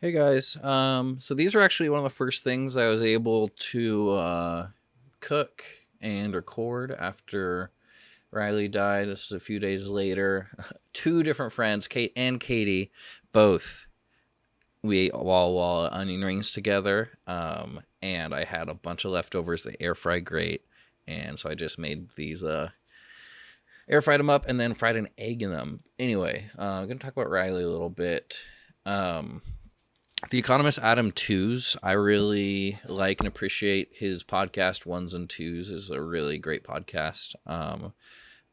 Hey guys, so these are actually one of the first things I was able to cook and record after Riley died. This is a few days later. Two different friends, Kate and Katie, both we ate Walla onion rings together, and I had a bunch of leftovers. They air fry great, and so I just made these air fried them up and then fried an egg in them. Anyway, I'm gonna talk about Riley a little bit. Um, The Economist Adam Tooze, I really like and appreciate his podcast. Ones and Twos is a really great podcast.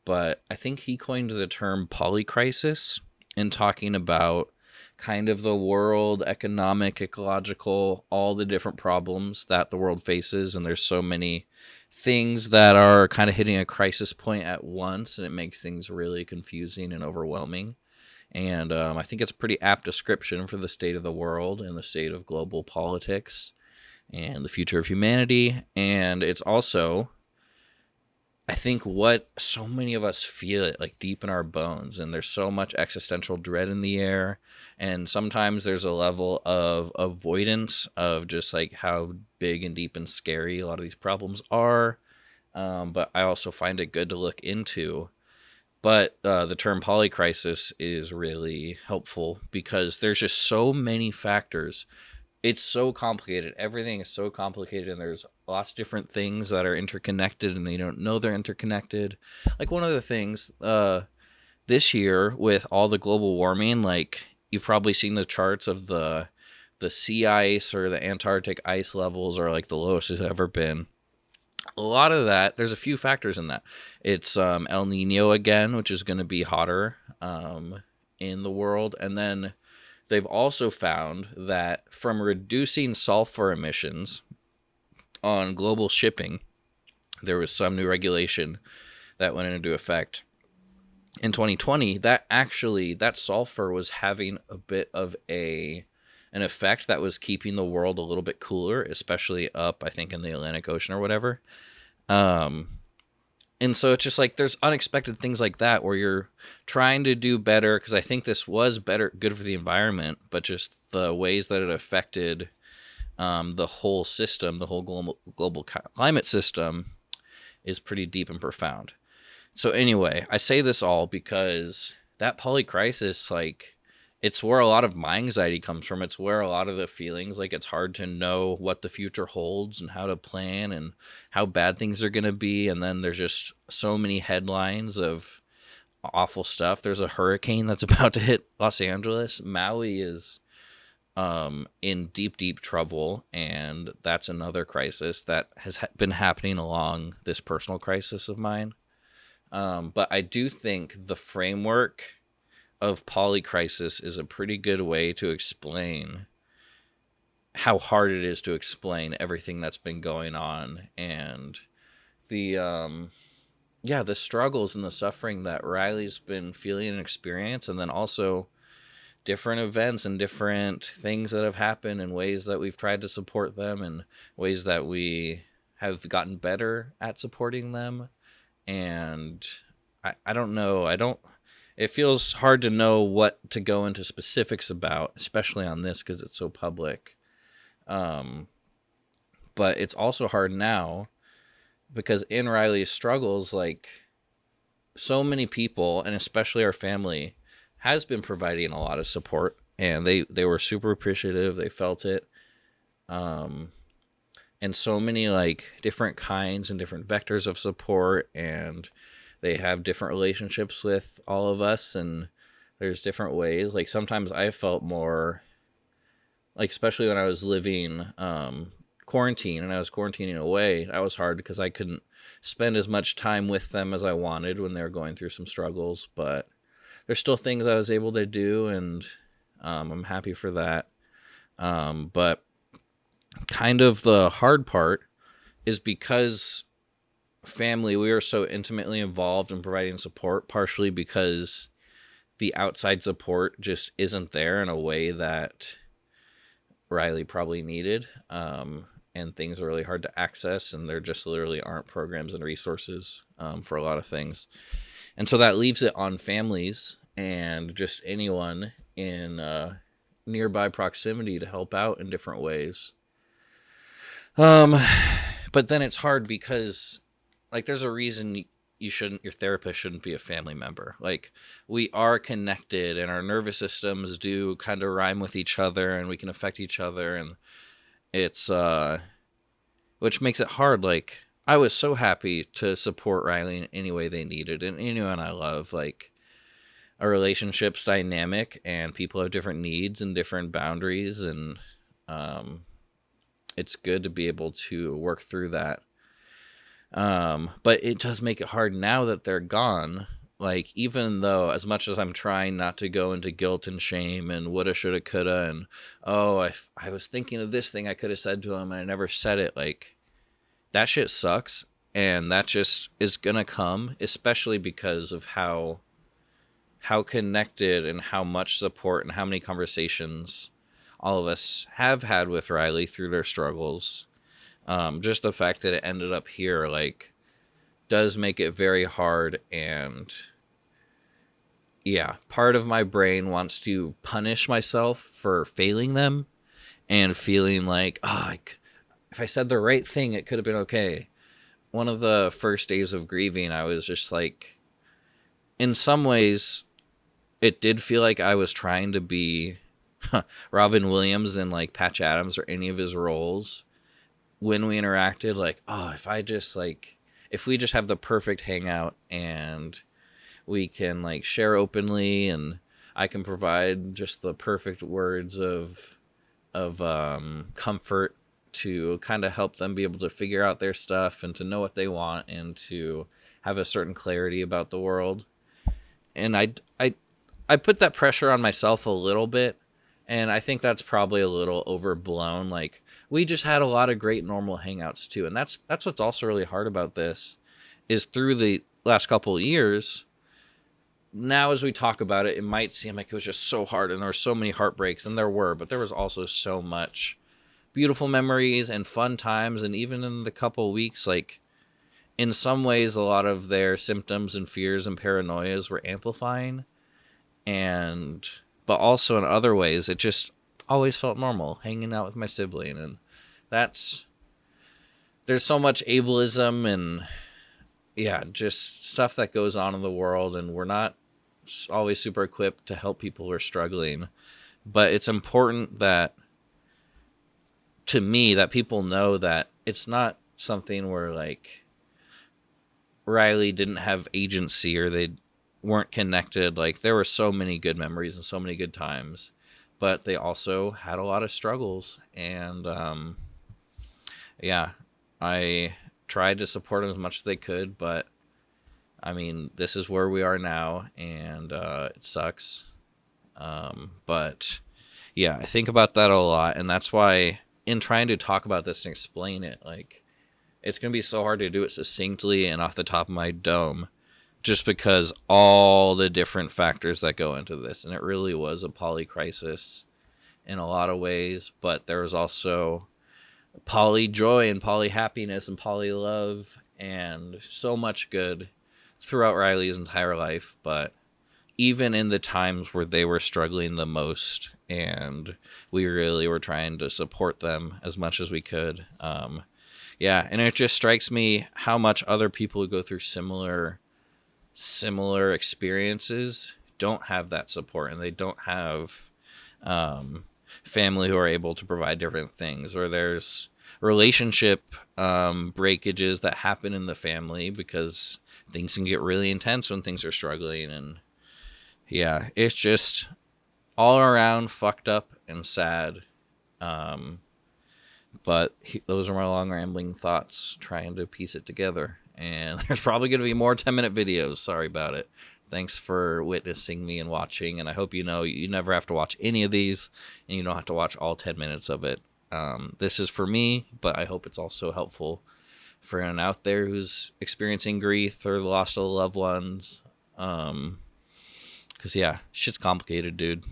But I think he coined the term polycrisis in talking about kind of the world, economic, ecological, all the different problems that the world faces. And there's so many things that are kind of hitting a crisis point at once, and it makes things really confusing and overwhelming. And I think it's a pretty apt description for the state of the world and the state of global politics and the future of humanity. And it's also, I think, what so many of us feel it like deep in our bones. And there's so much existential dread in the air. And sometimes there's a level of avoidance of just like how big and deep and scary a lot of these problems are. But I also find it good to look into. But the term polycrisis is really helpful because there's just so many factors. It's so complicated. Everything is so complicated, and there's lots of different things that are interconnected, and they don't know they're interconnected. Like one of the things this year with all the global warming, like you've probably seen the charts of the sea ice or the Antarctic ice levels are like the lowest it's ever been. A lot of that, there's a few factors in that. It's El Nino again, which is going to be hotter in the world. And then they've also found that from reducing sulfur emissions on global shipping, there was some new regulation that went into effect in 2020 that actually that sulfur was having a bit of an effect that was keeping the world a little bit cooler, especially up, I think, in the Atlantic Ocean or whatever. And so it's just like there's unexpected things like that where you're trying to do better because I think this was good for the environment, but just the ways that it affected the whole system, the whole global climate system is pretty deep and profound. So anyway, I say this all because that polycrisis, like, it's where a lot of my anxiety comes from. It's where a lot of the feelings, like it's hard to know what the future holds and how to plan and how bad things are going to be. And then there's just so many headlines of awful stuff. There's a hurricane that's about to hit Los Angeles. Maui is in deep, deep trouble. And that's another crisis that has been happening along this personal crisis of mine. But I do think the framework of polycrisis is a pretty good way to explain how hard it is to explain everything that's been going on and the the struggles and the suffering that Riley's been feeling and experience, and then also different events and different things that have happened and ways that we've tried to support them and ways that we have gotten better at supporting them. And I don't know. It feels hard to know what to go into specifics about, especially on this because it's so public. But it's also hard now because in Riley's struggles, like so many people, and especially our family, has been providing a lot of support, and they were super appreciative. They felt it. And so many like different kinds and different vectors of support, and they have different relationships with all of us, and there's different ways. Like sometimes I felt more like, especially when I was living quarantine and I was quarantining away, that was hard because I couldn't spend as much time with them as I wanted when they were going through some struggles. But there's still things I was able to do, and I'm happy for that. But kind of the hard part is because family, we are so intimately involved in providing support, partially because the outside support just isn't there in a way that Riley probably needed. And things are really hard to access, and there just literally aren't programs and resources for a lot of things. And so that leaves it on families and just anyone in nearby proximity to help out in different ways. Um, but then it's hard because, like, there's a reason your therapist shouldn't be a family member. Like, we are connected and our nervous systems do kind of rhyme with each other and we can affect each other. And it's, which makes it hard. Like, I was so happy to support Riley in any way they needed. And anyone I love, like, a relationship's dynamic and people have different needs and different boundaries. And, it's good to be able to work through that. But it does make it hard now that they're gone. Like, even though, as much as I'm trying not to go into guilt and shame and woulda, shoulda, coulda, and, oh, I was thinking of this thing I could have said to him and I never said it, like, that shit sucks. And that just is gonna come, especially because of how connected and how much support and how many conversations all of us have had with Riley through their struggles. Just the fact that it ended up here, like, does make it very hard. And yeah, part of my brain wants to punish myself for failing them and feeling like, if I said the right thing, it could have been okay. One of the first days of grieving, I was just like, in some ways, it did feel like I was trying to be Robin Williams in, like, Patch Adams or any of his roles when we interacted. Like, if we just have the perfect hangout and we can, like, share openly and I can provide just the perfect words of comfort to kind of help them be able to figure out their stuff and to know what they want and to have a certain clarity about the world. And I put that pressure on myself a little bit, and I think that's probably a little overblown. Like, we just had a lot of great normal hangouts too, and that's what's also really hard about this, is through the last couple of years, now as we talk about it, it might seem like it was just so hard and there were so many heartbreaks, and there were, but there was also so much beautiful memories and fun times. And even in the couple weeks, like, in some ways a lot of their symptoms and fears and paranoias were amplifying, but also in other ways it just always felt normal hanging out with my sibling. And there's so much ableism and just stuff that goes on in the world, and we're not always super equipped to help people who are struggling. But it's important that, to me, that people know that it's not something where, like, Riley didn't have agency or they weren't connected. Like, there were so many good memories and so many good times, but they also had a lot of struggles. And I tried to support them as much as they could, but I mean, this is where we are now, and it sucks. But yeah, I think about that a lot, and that's why in trying to talk about this and explain it, like, it's going to be so hard to do it succinctly and off the top of my dome, just because all the different factors that go into this. And it really was a poly crisis in a lot of ways, but there was also poly joy and poly happiness and poly love and so much good throughout Riley's entire life. But even in the times where they were struggling the most and we really were trying to support them as much as we could, and it just strikes me how much other people who go through similar experiences don't have that support, and they don't have family who are able to provide different things, or there's relationship breakages that happen in the family because things can get really intense when things are struggling. And it's just all around fucked up and sad. But those are my long rambling thoughts trying to piece it together. And there's probably going to be more 10-minute videos. Sorry about it. Thanks for witnessing me and watching. And I hope you know you never have to watch any of these, and you don't have to watch all 10 minutes of it. This is for me, but I hope it's also helpful for anyone out there who's experiencing grief or the loss of loved ones. Because, shit's complicated, dude.